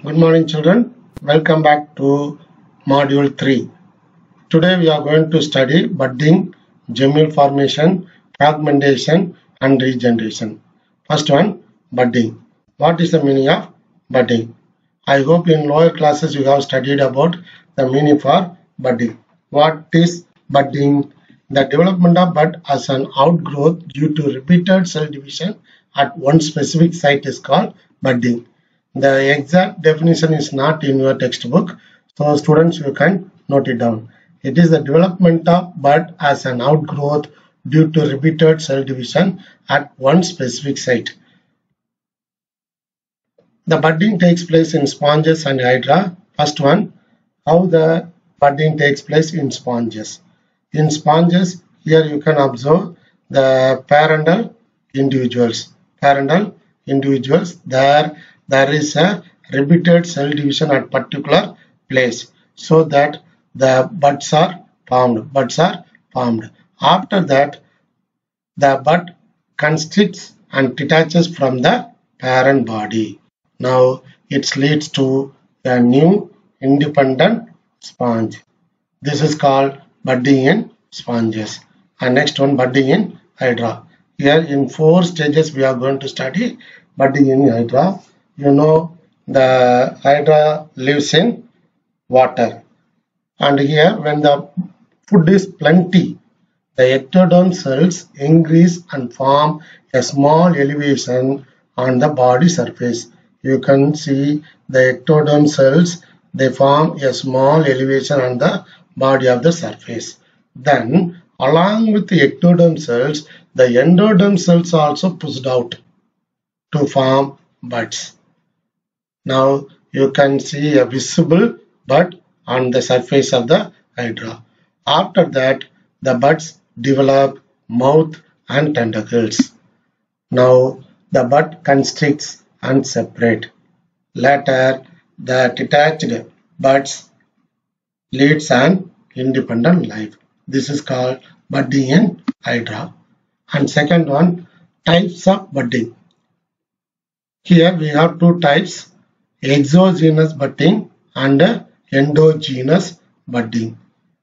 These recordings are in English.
Good morning children. Welcome back to module 3. Today we are going to study budding, gemule formation, fragmentation and regeneration. First one, budding. What is the meaning of budding? I hope in lower classes you have studied about the meaning for budding. What is budding? The development of bud as an outgrowth due to repeated cell division at one specific site is called budding. The exact definition is not in your textbook, so students you can note it down. It is the development of bud as an outgrowth due to repeated cell division at one specific site. The budding takes place in sponges and hydra. First one, how the budding takes place in sponges. In sponges, here you can observe the parental individuals. There is a repeated cell division at particular place so that the buds are formed. After that, the bud constricts and detaches from the parent body. Now it leads to a new independent sponge. This is called budding in sponges. And next one, budding in hydra. Here in 4 stages we are going to study budding in hydra. You know the hydra lives in water, and here when the food is plenty, the ectoderm cells increase and form a small elevation on the body surface. You can see the ectoderm cells, they form a small elevation on the body of the surface. Then along with the ectoderm cells, the endoderm cells are also pushed out to form buds. Now you can see a visible bud on the surface of the hydra. After that, the buds develop mouth and tentacles. Now the bud constricts and separate. Later, the detached buds leads an independent life. This is called budding in hydra. And second one, types of budding. Here we have 2 types. Exogenous budding and endogenous budding.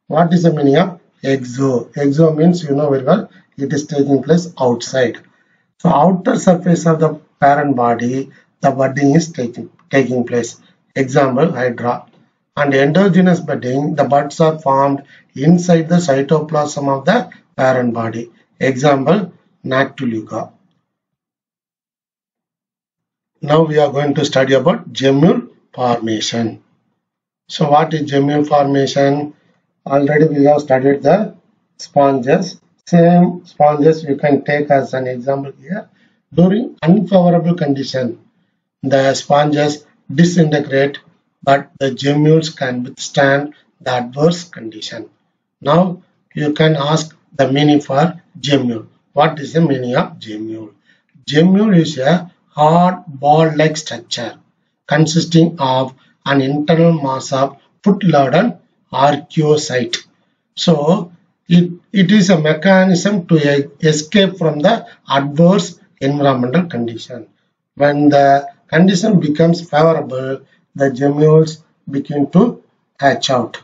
What is the meaning of exo? Exo means you know very well, it is taking place outside. So outer surface of the parent body, the budding is taking place. Example, hydra. And endogenous budding, the buds are formed inside the cytoplasm of the parent body. Example, Nactuluca. Now we are going to study about gemule formation. So what is gemule formation? Already we have studied the sponges. Same sponges you can take as an example here. During unfavorable condition, the sponges disintegrate, but the gemules can withstand the adverse condition. Now you can ask the meaning for gemule. What is the meaning of gemule? Gemule is a hard ball-like structure consisting of an internal mass of foot-laden archaeocyte. So it is a mechanism to escape from the adverse environmental condition. When the condition becomes favorable, the gemules begin to hatch out.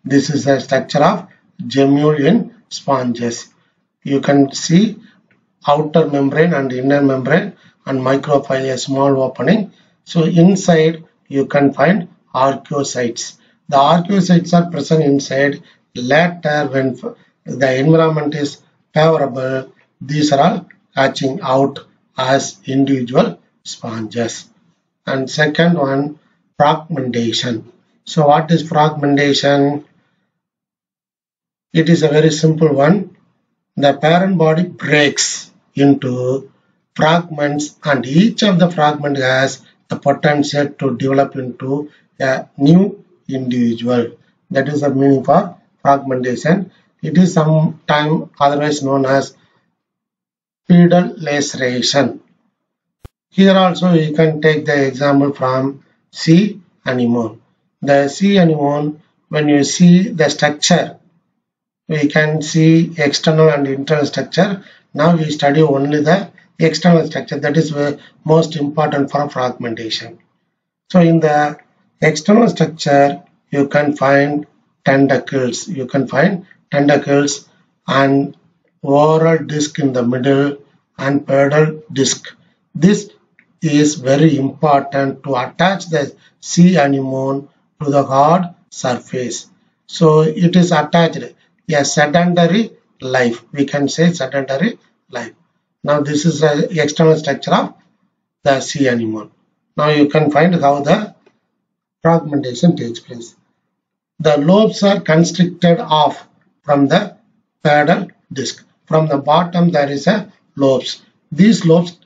This is the structure of gemule in sponges. You can see outer membrane and inner membrane and micropyle, a small opening. So inside you can find archaeocytes. The archaeocytes are present inside. Later, when the environment is favorable, these are all hatching out as individual sponges. And second one, fragmentation. So what is fragmentation? It is a very simple one. The parent body breaks into fragments, and each of the fragments has the potential to develop into a new individual. That is the meaning for fragmentation. It is sometimes otherwise known as pedal laceration. Here also you can take the example from sea anemone. The sea anemone, when you see the structure, we can see external and internal structure. Now we study only the external structure, that is most important for fragmentation. So in the external structure, you can find tentacles. You can find tentacles and oral disc in the middle and pedal disc. This is very important to attach the sea anemone to the hard surface. So it is attached, a sedentary life. We can say sedentary life. Now this is the external structure of the sea anemone. Now you can find how the fragmentation takes place. The lobes are constricted off from the pedal disc. From the bottom there is a lobes. These lobes,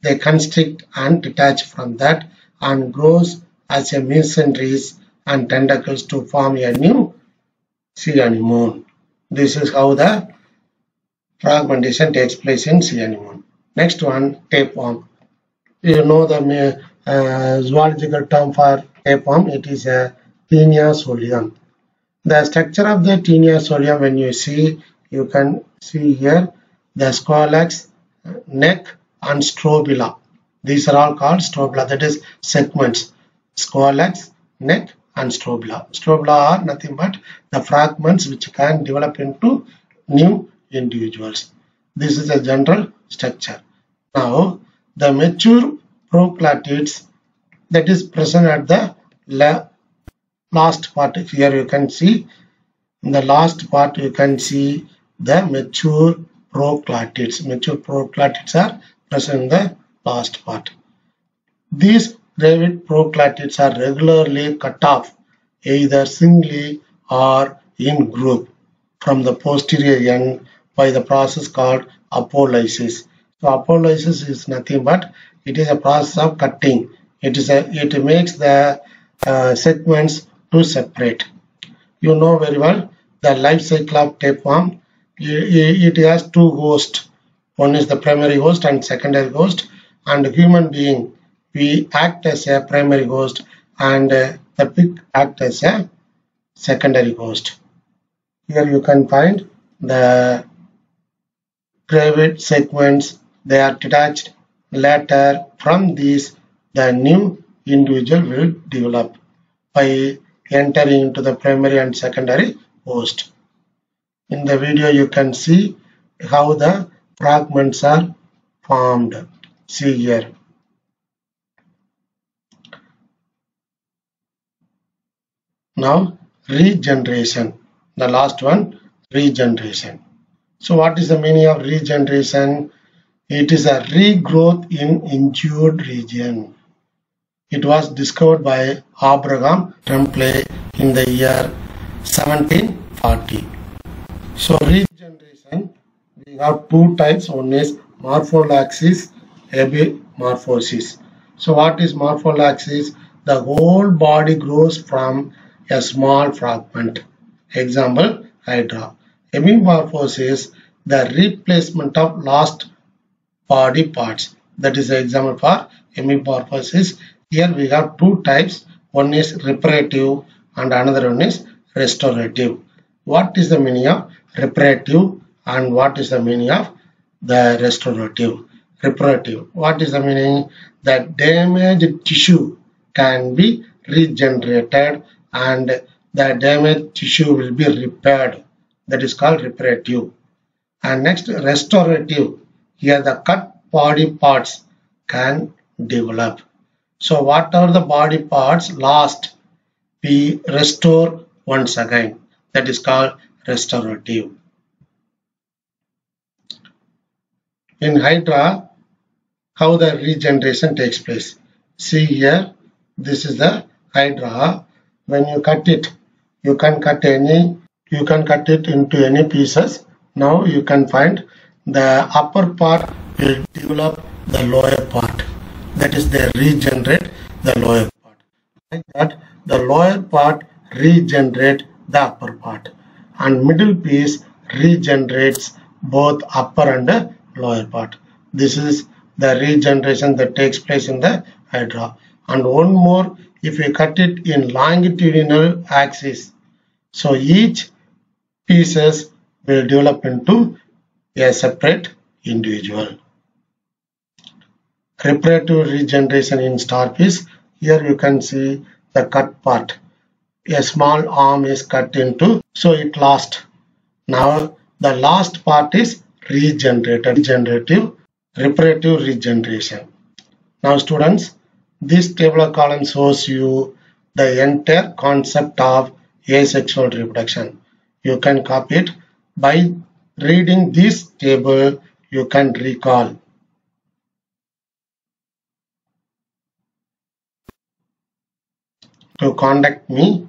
they constrict and detach from that and grows as a mesenteries and tentacles to form a new sea anemone. This is how the fragmentation takes place in sea anemone. Next one, tapeworm. You know the zoological term for tapeworm. It is a Taenia solium. The structure of the Taenia solium, when you see, you can see here the scolex, neck and strobila. These are all called strobila, that is segments. Scolex, neck and strobila. Strobila are nothing but the fragments which can develop into new individuals. This is a general structure. Now, the mature proclatids, that is present at the last part. Here you can see, in the last part you can see the mature proclatids. Mature proclatids are present in the last part. These gravid proclatids are regularly cut off either singly or in group from the posterior end by the process called apolysis. So apolysis is nothing but it is a process of cutting. It makes the segments to separate. You know very well the life cycle of tapeworm. It has two hosts. One is the primary host and secondary host. And human being, we act as a primary host and the pig act as a secondary host. Here you can find the gravid segments. They are detached. Later from these, the new individual will develop by entering into the primary and secondary host. In the video you can see how the fragments are formed. See here. Now regeneration. The last one, regeneration. So what is the meaning of regeneration? It is a regrowth in injured region. It was discovered by Abraham Tremblay in the year 1740. So regeneration, we have two types. One is morphollaxis, epimorphosis. So what is morphollaxis? The whole body grows from a small fragment. Example, Hydra. Epimorphosis, the replacement of lost body parts. That is the example for epimorphosis. Here we have two types. One is reparative and another one is restorative. What is the meaning of reparative and what is the meaning of the restorative? Reparative. What is the meaning? That damaged tissue can be regenerated and the damaged tissue will be repaired. That is called reparative. And next, restorative. Here the cut body parts can develop. So whatever the body parts lost, we restore once again. That is called restorative. In Hydra, how the regeneration takes place. See here, this is the Hydra. When you cut it, you can cut it into any pieces. Now you can find the upper part will develop the lower part. That is, they regenerate the lower part. Like that, the lower part regenerate the upper part, and middle piece regenerates both upper and lower part. This is the regeneration that takes place in the Hydra. And one more, if you cut it in longitudinal axis, so each pieces will develop into a separate individual. Reparative regeneration in starfish. Here you can see the cut part. A small arm is cut into, so it lost. Now the last part is regenerative, reparative regeneration. Now students, this table of column shows you the entire concept of asexual reproduction. You can copy it. By reading this table, you can recall. To contact me.